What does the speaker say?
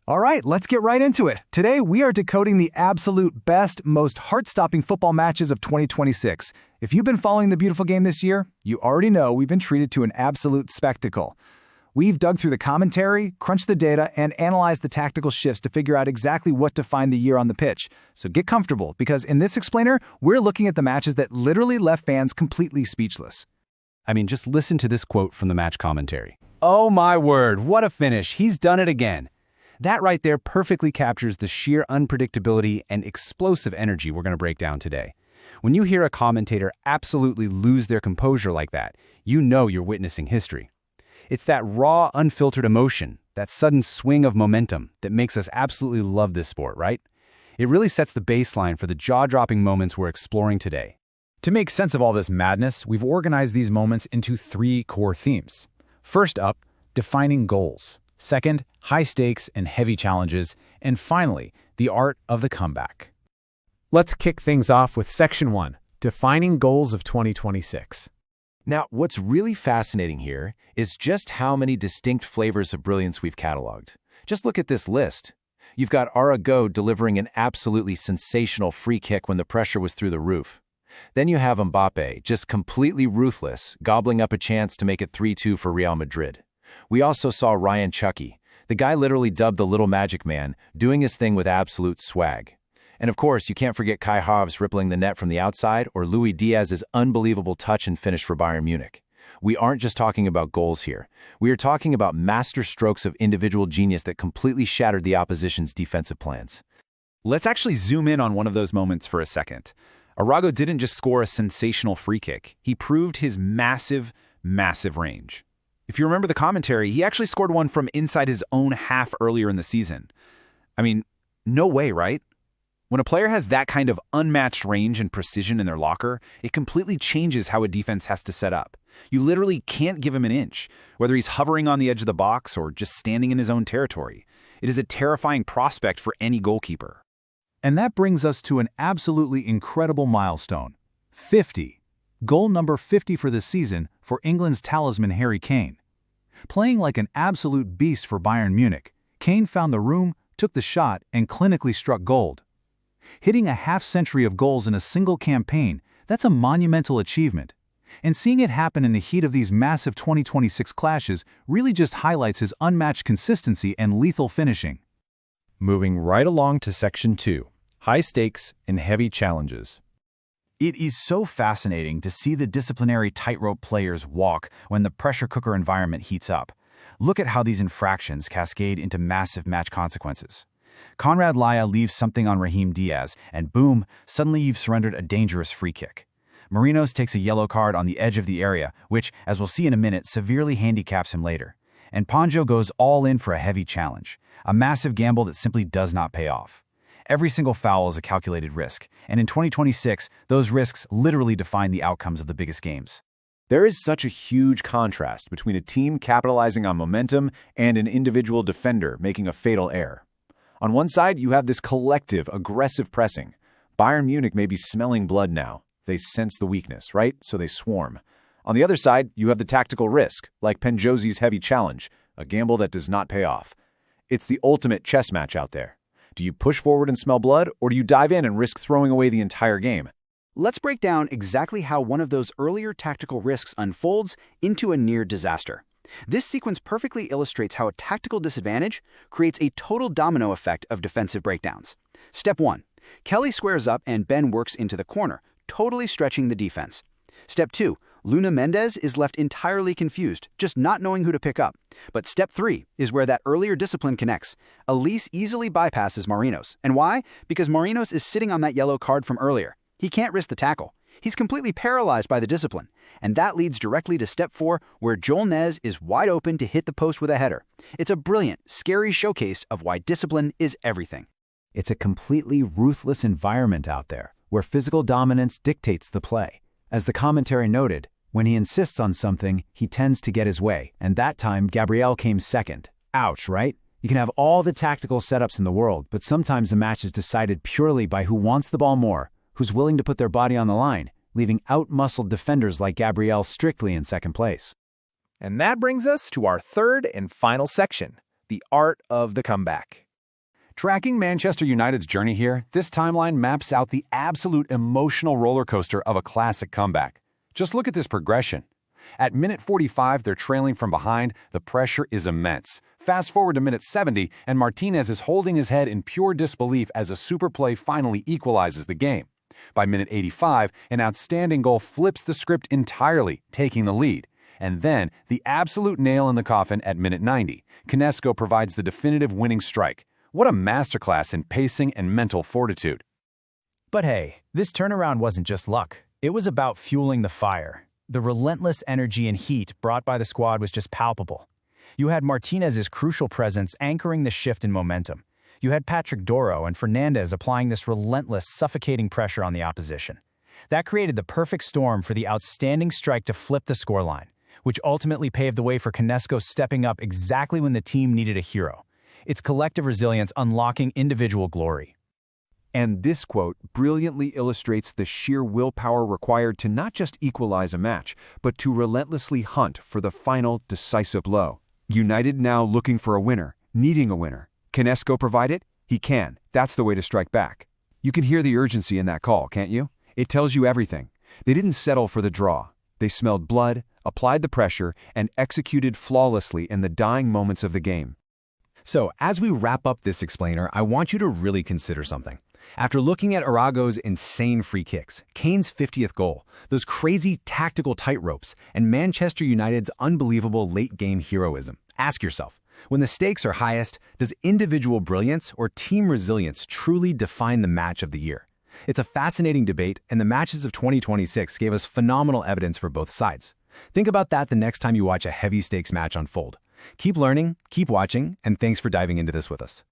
All right, let's get right into it. Today, we are decoding the absolute best, most heart-stopping football matches of 2026. If you've been following the beautiful game this year, you already know we've been treated to an absolute spectacle. We've dug through the commentary, crunched the data, and analyzed the tactical shifts to figure out exactly what defined the year on the pitch. So get comfortable, because in this explainer, we're looking at the matches that literally left fans completely speechless. I mean, just listen to this quote from the match commentary. "Oh my word, what a finish. He's done it again." That right there perfectly captures the sheer unpredictability and explosive energy we're going to break down today. When you hear a commentator absolutely lose their composure like that, you know you're witnessing history. It's that raw, unfiltered emotion, that sudden swing of momentum that makes us absolutely love this sport, right? It really sets the baseline for the jaw-dropping moments we're exploring today. To make sense of all this madness, we've organized these moments into 3 core themes. First up, defining goals. Second, high stakes and heavy challenges. And finally, the art of the comeback. Let's kick things off with Section 1, defining goals of 2026. Now, what's really fascinating here is just how many distinct flavors of brilliance we've cataloged. Just look at this list. You've got Arago delivering an absolutely sensational free kick when the pressure was through the roof. Then you have Mbappe, just completely ruthless, gobbling up a chance to make it 3-2 for Real Madrid. We also saw Ryan Chucky, the guy literally dubbed the Little Magic Man, doing his thing with absolute swag. And of course, you can't forget Kai Havertz rippling the net from the outside or Luis Diaz's unbelievable touch and finish for Bayern Munich. We aren't just talking about goals here. We are talking about master strokes of individual genius that completely shattered the opposition's defensive plans. Let's actually zoom in on one of those moments for a second. Arago didn't just score a sensational free kick. He proved his massive range. If you remember the commentary, he actually scored one from inside his own half earlier in the season. I mean, no way, right? When a player has that kind of unmatched range and precision in their locker, it completely changes how a defense has to set up. You literally can't give him an inch, whether he's hovering on the edge of the box or just standing in his own territory. It is a terrifying prospect for any goalkeeper. And that brings us to an absolutely incredible milestone. 50. Goal number 50 for the season for England's talisman Harry Kane. Playing like an absolute beast for Bayern Munich, Kane found the room, took the shot, and clinically struck gold. Hitting a half-century of goals in a single campaign, that's a monumental achievement. And seeing it happen in the heat of these massive 2026 clashes really just highlights his unmatched consistency and lethal finishing. Moving right along to Section 2, high stakes and heavy challenges. It is so fascinating to see the disciplinary tightrope players walk when the pressure cooker environment heats up. Look at how these infractions cascade into massive match consequences. Conrad Laya leaves something on Raheem Diaz, and boom, suddenly you've surrendered a dangerous free kick. Marinos takes a yellow card on the edge of the area, which, as we'll see in a minute, severely handicaps him later. And Ponjo goes all in for a heavy challenge, a massive gamble that simply does not pay off. Every single foul is a calculated risk, and in 2026, those risks literally define the outcomes of the biggest games. There is such a huge contrast between a team capitalizing on momentum and an individual defender making a fatal error. On one side, you have this collective, aggressive pressing. Bayern Munich may be smelling blood now. They sense the weakness, right? So they swarm. On the other side, you have the tactical risk, like Penjosi's heavy challenge, a gamble that does not pay off. It's the ultimate chess match out there. Do you push forward and smell blood, or do you dive in and risk throwing away the entire game? Let's break down exactly how one of those earlier tactical risks unfolds into a near disaster. This sequence perfectly illustrates how a tactical disadvantage creates a total domino effect of defensive breakdowns. Step 1. Kelly squares up and Ben works into the corner, totally stretching the defense. Step 2. Luna Mendez is left entirely confused, just not knowing who to pick up. But step 3 is where that earlier discipline connects. Elise easily bypasses Marinos. And why? Because Marinos is sitting on that yellow card from earlier. He can't risk the tackle. He's completely paralyzed by the discipline. And that leads directly to step 4, where Joel Nez is wide open to hit the post with a header. It's a brilliant, scary showcase of why discipline is everything. It's a completely ruthless environment out there, where physical dominance dictates the play. As the commentary noted, when he insists on something, he tends to get his way, and that time Gabriel came second. Ouch, right? You can have all the tactical setups in the world, but sometimes a match is decided purely by who wants the ball more, who's willing to put their body on the line, leaving out-muscled defenders like Gabriel strictly in second place. And that brings us to our third and final section, the art of the comeback. Tracking Manchester United's journey here, this timeline maps out the absolute emotional roller coaster of a classic comeback. Just look at this progression. At minute 45, they're trailing from behind, the pressure is immense. Fast forward to minute 70, and Martinez is holding his head in pure disbelief as a super play finally equalizes the game. By minute 85, an outstanding goal flips the script entirely, taking the lead. And then, the absolute nail in the coffin at minute 90. Konietzko provides the definitive winning strike. What a masterclass in pacing and mental fortitude. But hey, this turnaround wasn't just luck. It was about fueling the fire. The relentless energy and heat brought by the squad was just palpable. You had Martinez's crucial presence anchoring the shift in momentum. You had Patrick Doro and Fernandez applying this relentless, suffocating pressure on the opposition. That created the perfect storm for the outstanding strike to flip the scoreline, which ultimately paved the way for Konietzko stepping up exactly when the team needed a hero. It's collective resilience unlocking individual glory. And this quote brilliantly illustrates the sheer willpower required to not just equalize a match, but to relentlessly hunt for the final decisive blow. United now looking for a winner, needing a winner. Konietzko provide it? He can. That's the way to strike back. You can hear the urgency in that call, can't you? It tells you everything. They didn't settle for the draw. They smelled blood, applied the pressure, and executed flawlessly in the dying moments of the game. So, as we wrap up this explainer, I want you to really consider something. After looking at Arago's insane free kicks, Kane's 50th goal, those crazy tactical tightropes, and Manchester United's unbelievable late-game heroism, ask yourself, when the stakes are highest, does individual brilliance or team resilience truly define the match of the year? It's a fascinating debate, and the matches of 2026 gave us phenomenal evidence for both sides. Think about that the next time you watch a heavy-stakes match unfold. Keep learning, keep watching, and thanks for diving into this with us.